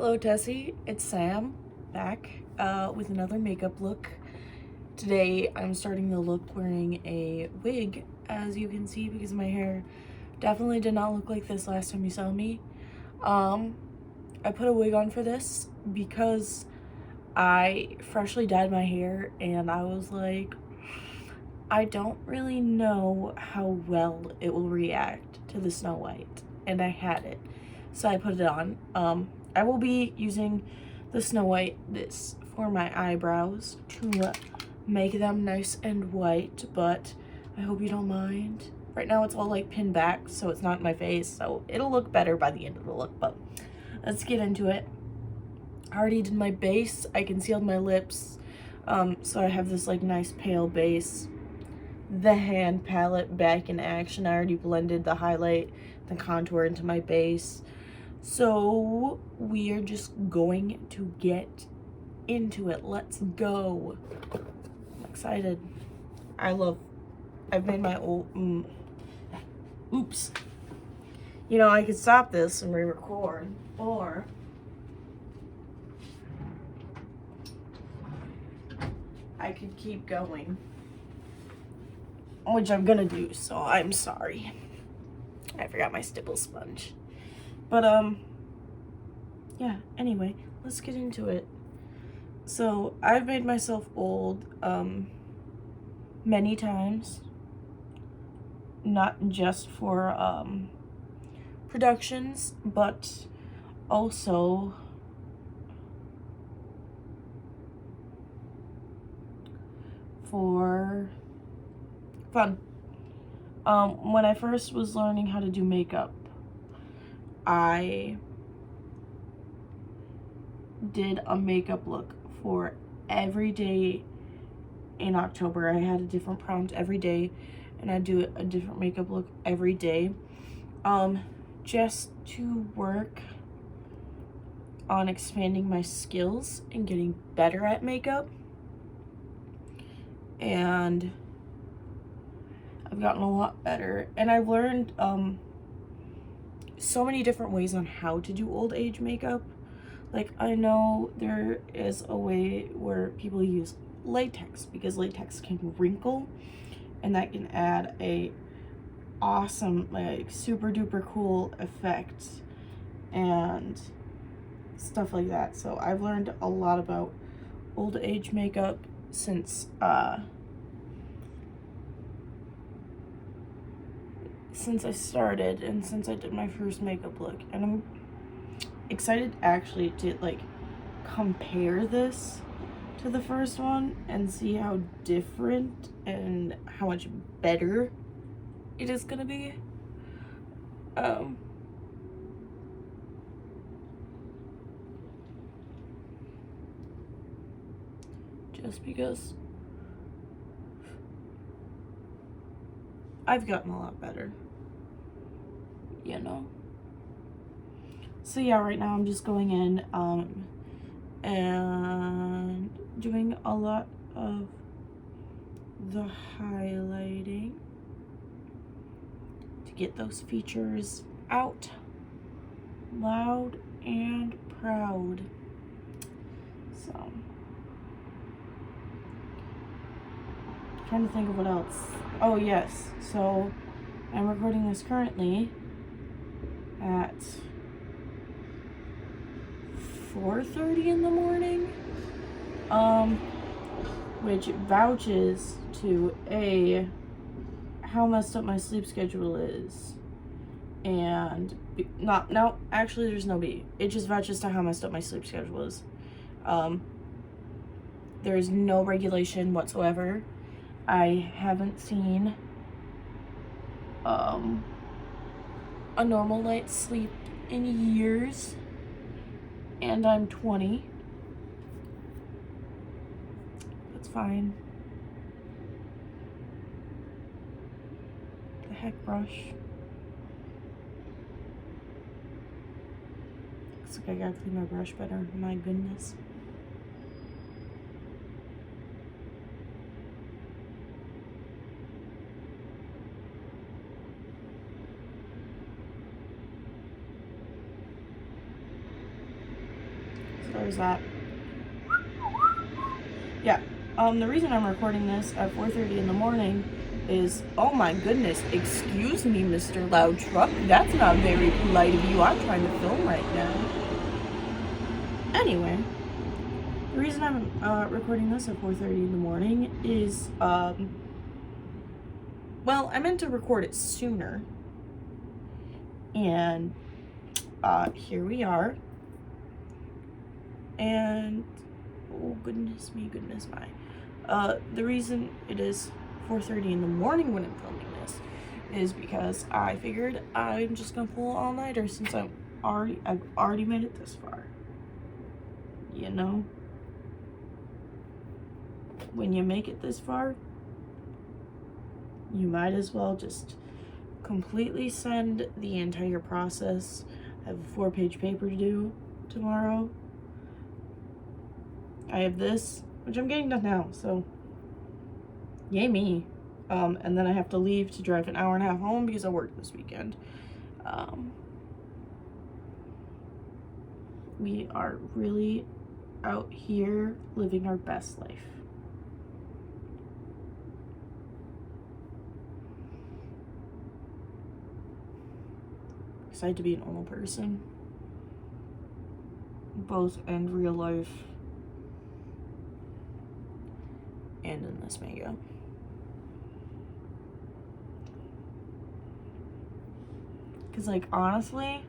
Hello Tessie, it's Sam back with another makeup look. Today I'm starting the look wearing a wig, as you can see, because my hair definitely did not look like this last time you saw me. I put a wig on for this because I freshly dyed my hair and I was like, I don't really know how well it will react to the Snow White, and I had it, so I put it on. I will be using the Snow White this for my eyebrows to make them nice and white, but I hope you don't mind. Right now it's all like pinned back, so it's not in my face, so it'll look better by the end of the look, but let's get into it. I already did my base. I concealed my lips, so I have this like nice pale base. The hand palette back in action. I already blended the highlight, the contour into my base. So we are just going to get into it. Let's go. I'm excited. I've made my old, oops. You know, I could stop this and re-record, or I could keep going, which I'm gonna do, so I'm sorry. I forgot my stipple sponge. But, yeah, anyway, let's get into it. So, I've made myself old, many times. Not just for, productions, but also for fun. When I first was learning how to do makeup, I did a makeup look for every day in October. I had a different prompt every day, and I do a different makeup look every day, just to work on expanding my skills and getting better at makeup. And I've gotten a lot better, and I've learned so many different ways on how to do old age makeup. Like, I know there is a way where people use latex, because latex can wrinkle, and that can add a awesome, like, super duper cool effect and stuff like that. So I've learned a lot about old age makeup since I started, and since I did my first makeup look, and I'm excited actually to like compare this to the first one and see how different and how much better it is gonna be. Just because I've gotten a lot better, you know. So yeah, right now I'm just going in and doing a lot of the highlighting to get those features out loud and proud. So, trying to think of what else. Oh yes, so I'm recording this currently at 4:30 in the morning, which vouches to how messed up my sleep schedule is, and actually there's no B. It just vouches to how messed up my sleep schedule is. There's no regulation whatsoever. I haven't seen a normal night's sleep in years, and I'm 20. That's fine. The heck, brush. Looks like I gotta clean my brush better. My goodness. far as that. Yeah, the reason I'm recording this at 4:30 in the morning is, oh my goodness, excuse me, Mr. Loud Truck, that's not very polite of you. I'm trying to film right now. Anyway, the reason I'm recording this at 4:30 in the morning is, well, I meant to record it sooner, and here we are, and oh goodness me, goodness my. The reason it is 4:30 in the morning when I'm filming this is because I figured I'm just gonna pull an all-nighter since I've already made it this far. You know? When you make it this far, you might as well just completely send the entire process. I have a 4-page paper to do tomorrow. I have this, which I'm getting done now, so yay me. And then I have to leave to drive an hour and a half home because I work this weekend. We are really out here living our best life. Excited to be an old person, both in real life and in this makeup. Because, like, honestly,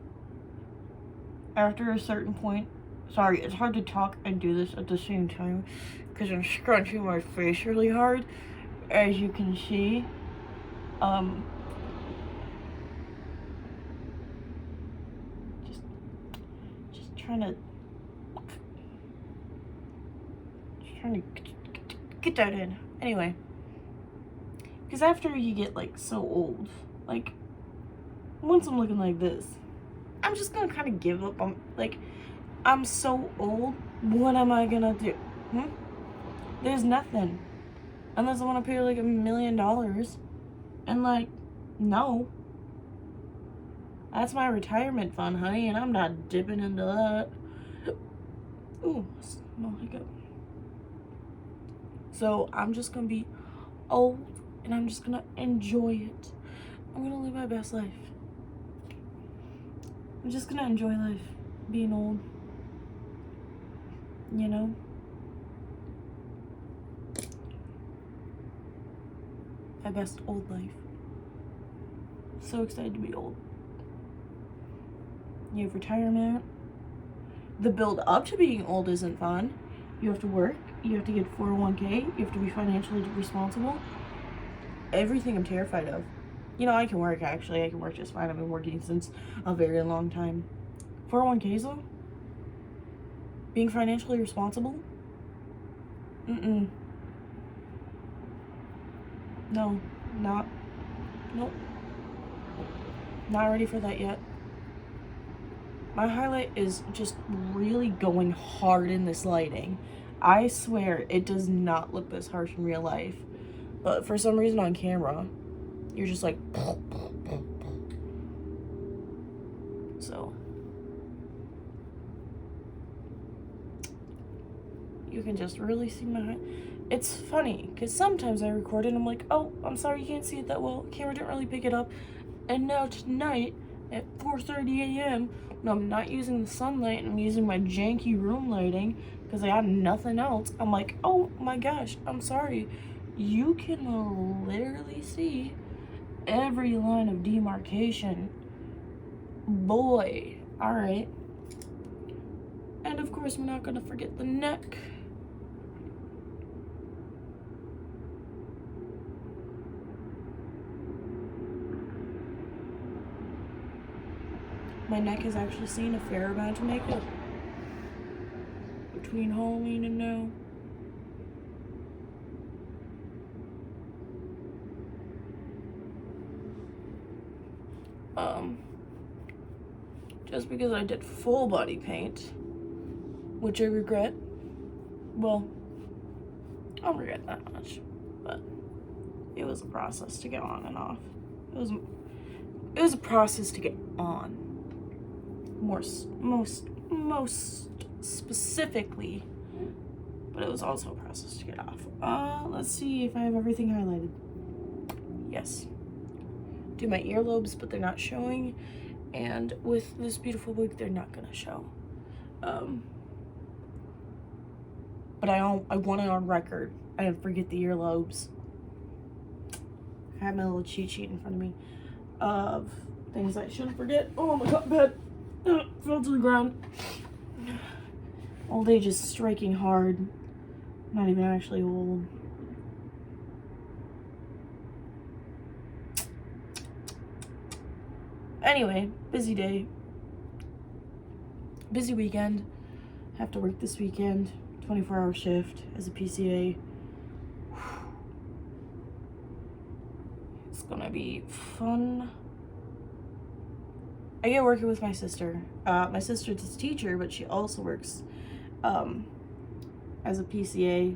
after a certain point, sorry, it's hard to talk and do this at the same time because I'm scrunching my face really hard, as you can see. Just trying to get that in. Anyway, because after you get, like, so old, like, once I'm looking like this, I'm just gonna kind of give up. I'm so old, what am I gonna do? There's nothing. Unless I want to pay, like, $1 million. And, like, no. That's my retirement fund, honey, and I'm not dipping into that. Ooh, small hiccup. So I'm just gonna be old, and I'm just gonna enjoy it. I'm gonna live my best life. I'm just gonna enjoy life, being old. You know? My best old life. So excited to be old. You have retirement. The build up to being old isn't fun. You have to work. You have to get 401k. You have to be financially responsible. Everything I'm terrified of. You know, I can work, actually. I can work just fine. I've been working since a very long time. 401ks, though? Being financially responsible? No, nope. Not ready for that yet. My highlight is just really going hard in this lighting. I swear, it does not look this harsh in real life. But for some reason on camera, you're just like... So... you can just really see my... It's funny, because sometimes I record it and I'm like, oh, I'm sorry you can't see it that well. Camera didn't really pick it up. And now tonight, at 4:30 a.m., no, I'm not using the sunlight, I'm using my janky room lighting, because I got nothing else. I'm like, oh my gosh, I'm sorry. You can literally see every line of demarcation. Boy, alright. And of course, we're not going to forget the neck. My neck has actually seen a fair amount of makeup between Halloween and now. Just because I did full body paint, which I regret. Well, I don't regret that much, but it was a process to get on and off. It was a process to get on. Most specifically, but it was also a process to get off. Let's see if I have everything highlighted. Yes. Do my earlobes, but they're not showing. And with this beautiful wig, they're not gonna show. But I want it on record. I didn't forget the earlobes. I have my little cheat sheet in front of me of things I shouldn't forget. Oh my god, bed. Fell to the ground. Old age is striking hard. Not even actually old. Anyway, busy day. Busy weekend. Have to work this weekend. 24-hour shift as a PCA. It's gonna be fun. I get working with my sister. My sister's a teacher, but she also works as a PCA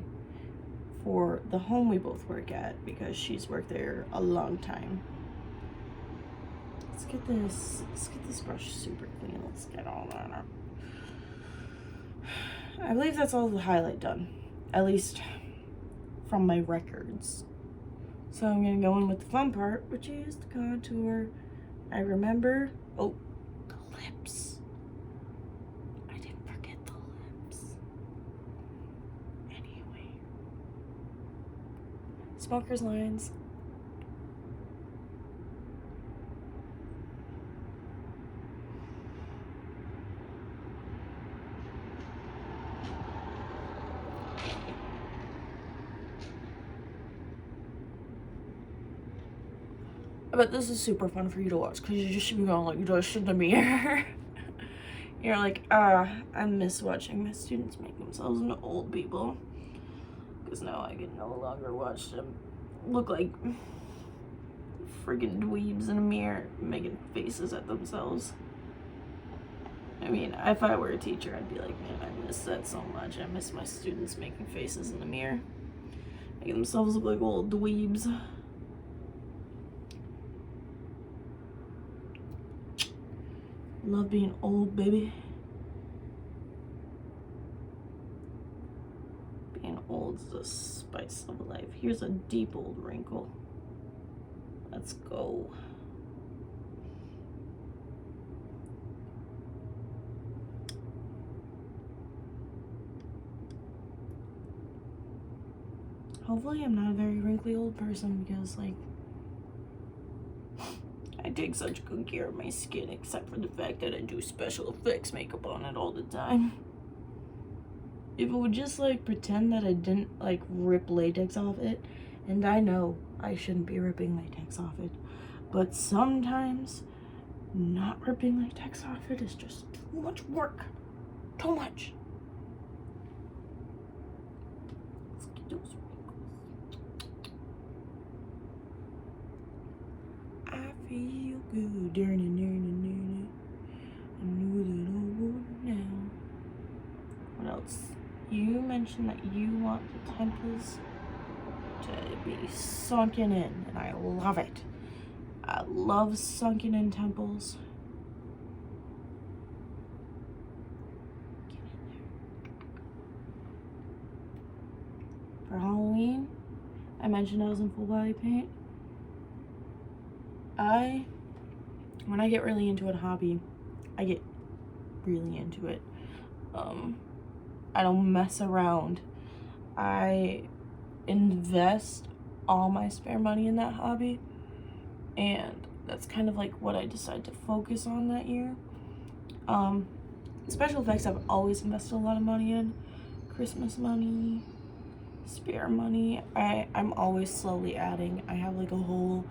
for the home we both work at because she's worked there a long time. Let's get this brush super clean. Let's get all that up. I believe that's all the highlight done, at least from my records. So I'm gonna go in with the fun part, which is the contour. I remember, oh, the lips. I didn't forget the lips. Anyway, smoker's lines. But this is super fun for you to watch because you just should be going like this in the mirror. You're like, I miss watching my students make themselves into old people. Because now I can no longer watch them look like friggin' dweebs in a mirror making faces at themselves. I mean, if I were a teacher, I'd be like, man, I miss that so much. I miss my students making faces in the mirror. Making themselves look like old dweebs. Love being old, baby. Being old is the spice of life. Here's a deep old wrinkle. Let's go. Hopefully I'm not a very wrinkly old person because, like, I take such good care of my skin, except for the fact that I do special effects makeup on it all the time. If it would just, like, pretend that I didn't, like, rip latex off it, and I know I shouldn't be ripping latex off it, but sometimes not ripping latex off it is just too much work. Too much. Let's get those feel good, I know that I want now. What else? You mentioned that you want the temples to be sunken in, and I love it. I love sunken in temples. Get in there. For Halloween, I mentioned I was in full body paint. When I get really into a hobby, I get really into it. I don't mess around. I invest all my spare money in that hobby, and that's kind of like what I decided to focus on that year. Special effects I've always invested a lot of money in. Christmas money, spare money. I'm always slowly adding. I have like a whole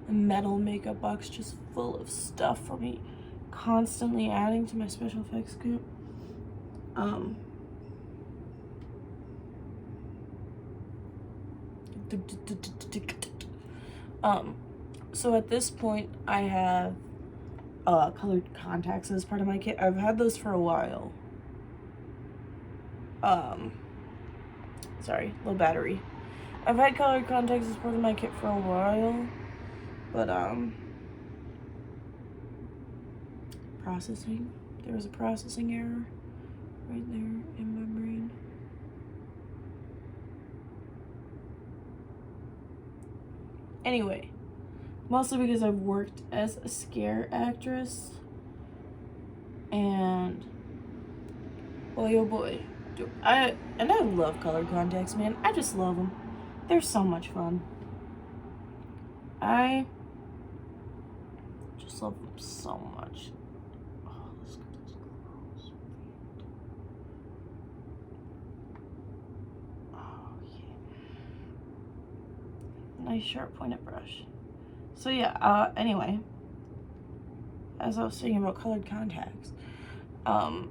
metal makeup box just full of stuff for me constantly adding to my special effects kit. So at this point I have colored contacts as part of my kit. I've had those for a while. Sorry, low battery. I've had colored contacts as part of my kit for a while. But, processing. There was a processing error right there in my brain. Anyway, mostly because I've worked as a scare actress, and boy oh boy, I love colored contacts, man. I just love them. They're so much fun. I just love them so much. Oh, this is gross. Oh yeah. Nice sharp pointed brush. So yeah, anyway, as I was saying about colored contacts, I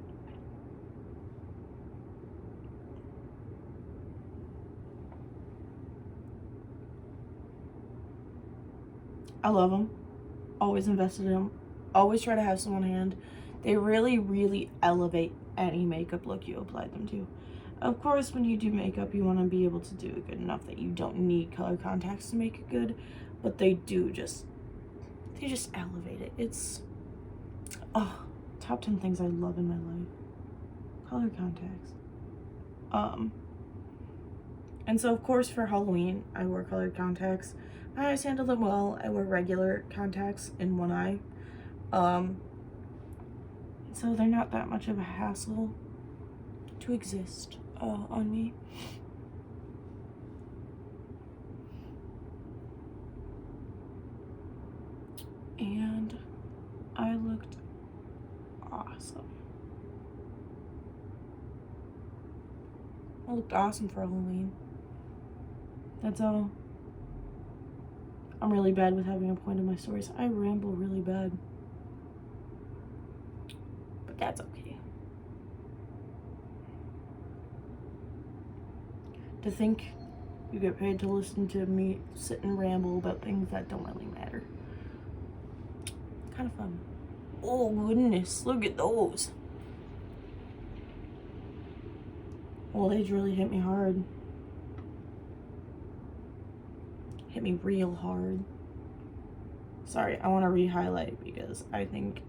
love them. Always invested in them. Always try to have some on hand. They really, really elevate any makeup look you apply them to. Of course, when you do makeup, you want to be able to do it good enough that you don't need color contacts to make it good, but they just elevate it. It's, top 10 things I love in my life. Color contacts. And so of course for Halloween, I wore colored contacts. My eyes handle them well. I wear regular contacts in one eye. So they're not that much of a hassle to exist on me. And I looked awesome. I looked awesome for Halloween. That's all. I'm really bad with having a point in my stories. I ramble really bad. But that's okay. To think you get paid to listen to me sit and ramble about things that don't really matter. Kind of fun. Oh goodness, look at those. Old age really hit me hard. Hit me real hard. Sorry, I want to re-highlight because I think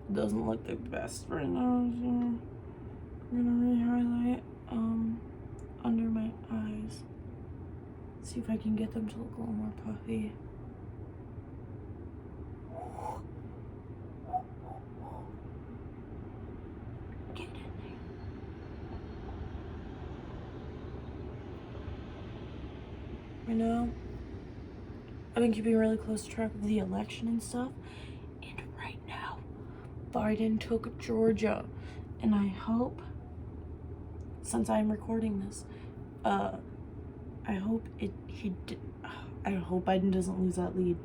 it doesn't look the best right now. So I'm gonna re-highlight under my eyes. See if I can get them to look a little more puffy. Get in there. You know, I've been keeping really close track of the election and stuff, and right now, Biden took Georgia, and I hope, since I'm recording this, I hope Biden doesn't lose that lead.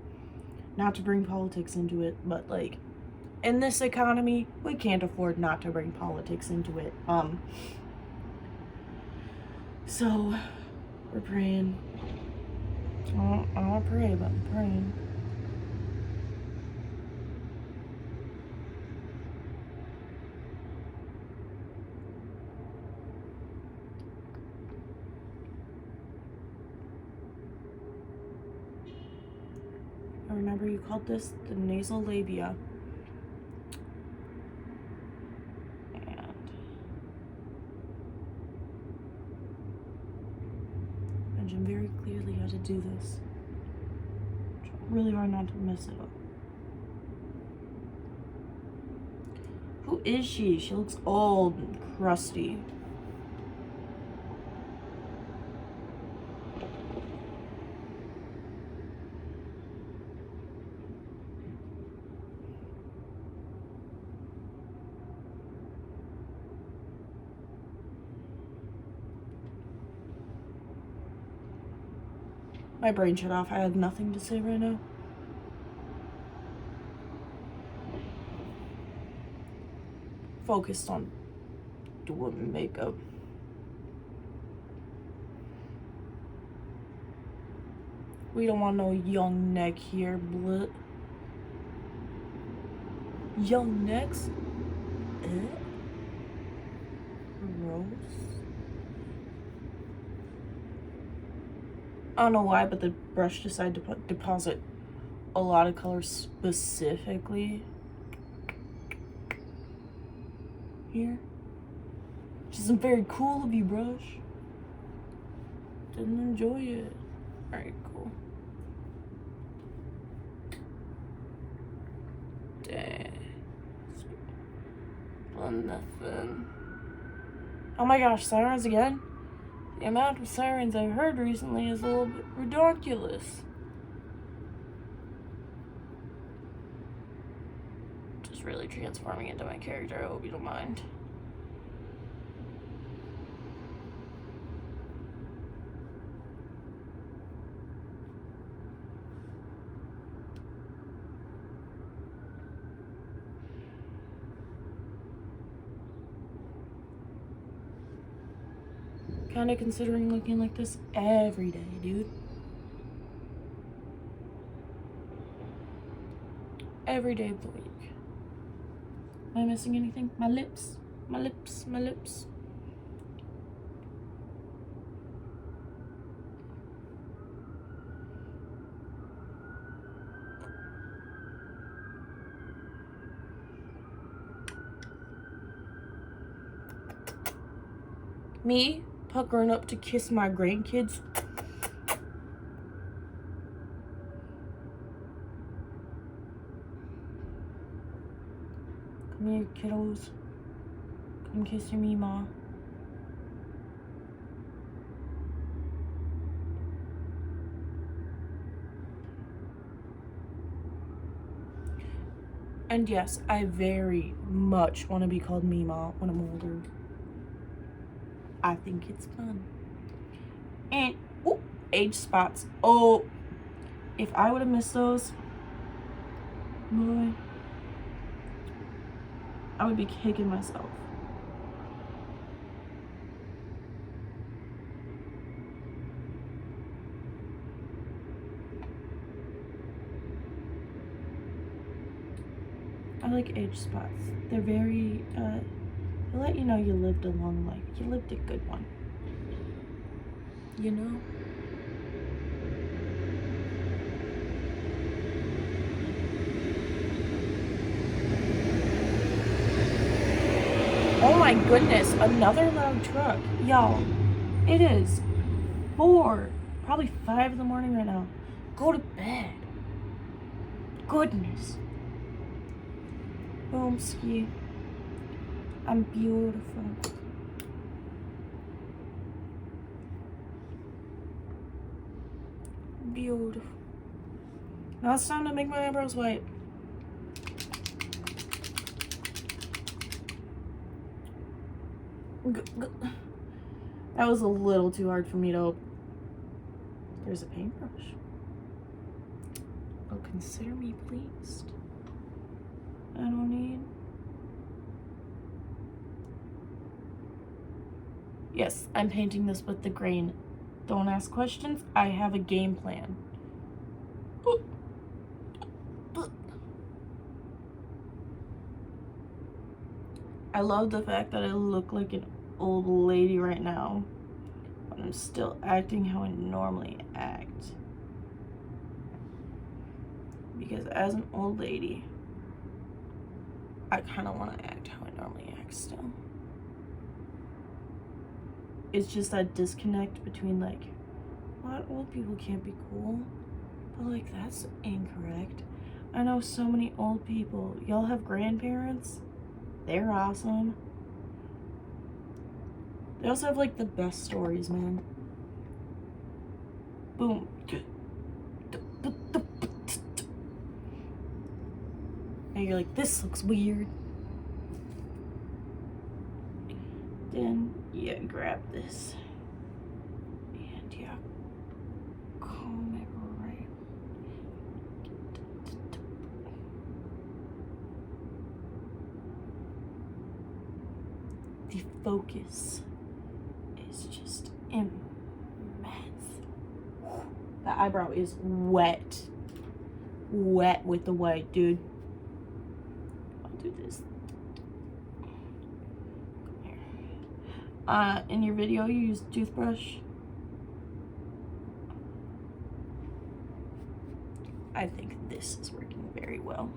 Not to bring politics into it, but like, in this economy, we can't afford not to bring politics into it. So we're praying. I don't pray, but I'm praying. I remember you called this the nasal labia. And mentioned very clearly how to do this. Try really hard not to mess it up. Who is she? She looks old and crusty. My brain shut off. I have nothing to say right now. Focused on doing makeup. We don't want no young neck here, blit. Young necks? Gross. I don't know why, but the brush decided to deposit a lot of color specifically here. Which isn't very cool of you, brush. Didn't enjoy it. Alright, cool. Dang. On nothing. Oh my gosh, sirens again? The amount of sirens I've heard recently is a little bit ridiculous. Just really transforming into my character, I hope you don't mind. Kind of considering looking like this every day, dude. Every day of the week. Am I missing anything? My lips. My lips. My lips. Me puckering up to kiss my grandkids. Come here, kiddos. Come kiss your Mima. And yes, I very much want to be called Mima when I'm older. I think it's fun. And, oh, age spots. Oh, if I would have missed those, boy, I would be kicking myself. I like age spots. They're very, they let you know you lived a long life. You lived a good one. You know? Oh my goodness, another loud truck. Y'all, it is 4, probably 5 in the morning right now. Go to bed. Goodness. Boom, ski. I'm beautiful. Beautiful. Now it's time to make my eyebrows white. That was a little too hard for me to open. There's a paintbrush. Oh, consider me pleased. I don't need. Yes, I'm painting this with the grain. Don't ask questions. I have a game plan. I love the fact that I look like an old lady right now, but I'm still acting how I normally act. Because as an old lady, I kind of want to act how I normally act still. It's just that disconnect between like, what, old people can't be cool? But like, that's incorrect. I know so many old people. Y'all have grandparents? They're awesome. They also have like the best stories, man. Boom. And you're like, this looks weird. Then you grab this. And you comb it right. The focus is just immense. The eyebrow is wet. Wet with the white, dude. I'll do this. Come here. In your video, you use toothbrush. I think this is working very well.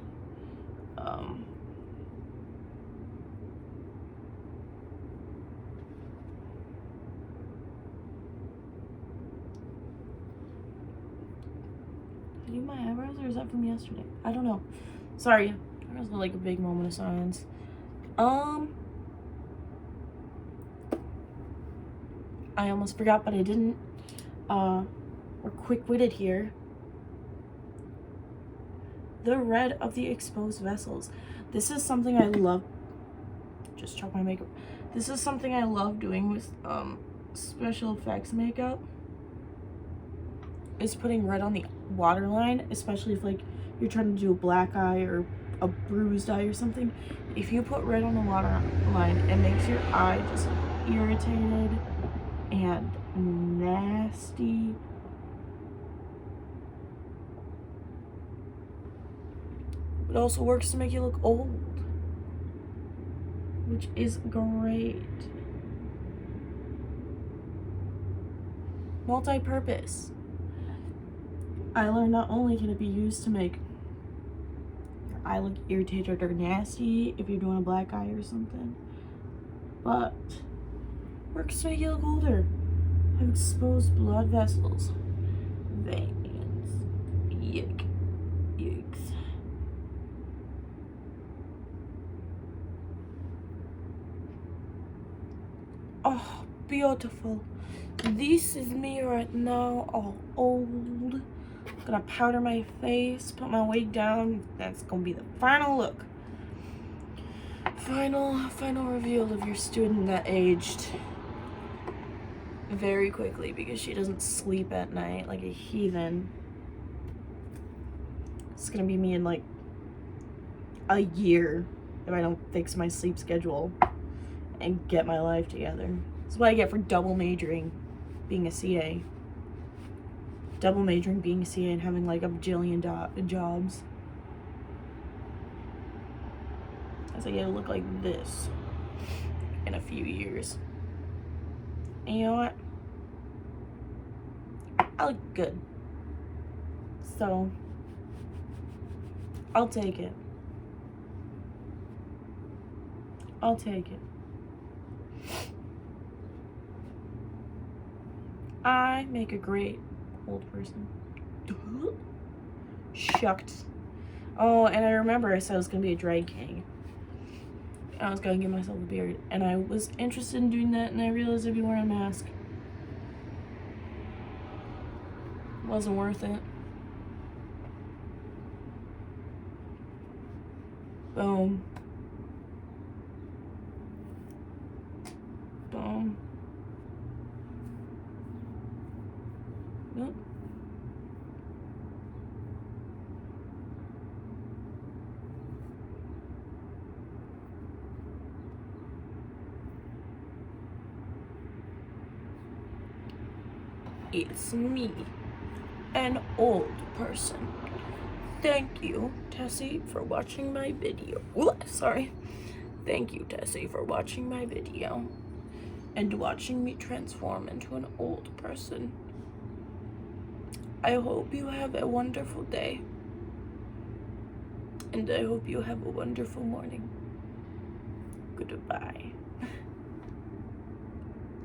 doing my eyebrows or is that from yesterday? I don't know. Sorry. That was like a big moment of silence. I almost forgot, but I didn't. We're quick-witted here. The red of the exposed vessels. This is something I love. Just chuck my makeup. This is something I love doing with special effects makeup. Is putting red on the waterline, especially if like you're trying to do a black eye or a bruised eye or something. If you put red on the waterline, it makes your eye just irritated and nasty. It also works to make you look old, which is great. Multi-purpose. I learned not only can it be used to make your eye look irritated or nasty if you're doing a black eye or something, but works to make you look older. Have exposed blood vessels, veins. Yuck. Yikes. Oh, beautiful. This is me right now, all old. Gonna powder my face, put my wig down. That's gonna be the final look. Final reveal of your student that aged very quickly because she doesn't sleep at night like a heathen. It's gonna be me in like a year if I don't fix my sleep schedule and get my life together. That's what I get for double majoring being a CA. Double majoring being a CA and having like a bajillion jobs. As I get to look like this in a few years. And you know what? I look good. So, I'll take it. I'll take it. I make a great old person. Shucks. Oh, and I remember I said I was going to be a drag king. I was going to give myself a beard. And I was interested in doing that, and I realized I'd be wearing a mask. It wasn't worth it. Boom. Boom. Nope. It's me, an old person. Thank you, Tessie, for watching my video. Sorry. Thank you, Tessie, for watching my video and watching me transform into an old person. I hope you have a wonderful day. And I hope you have a wonderful morning. Goodbye.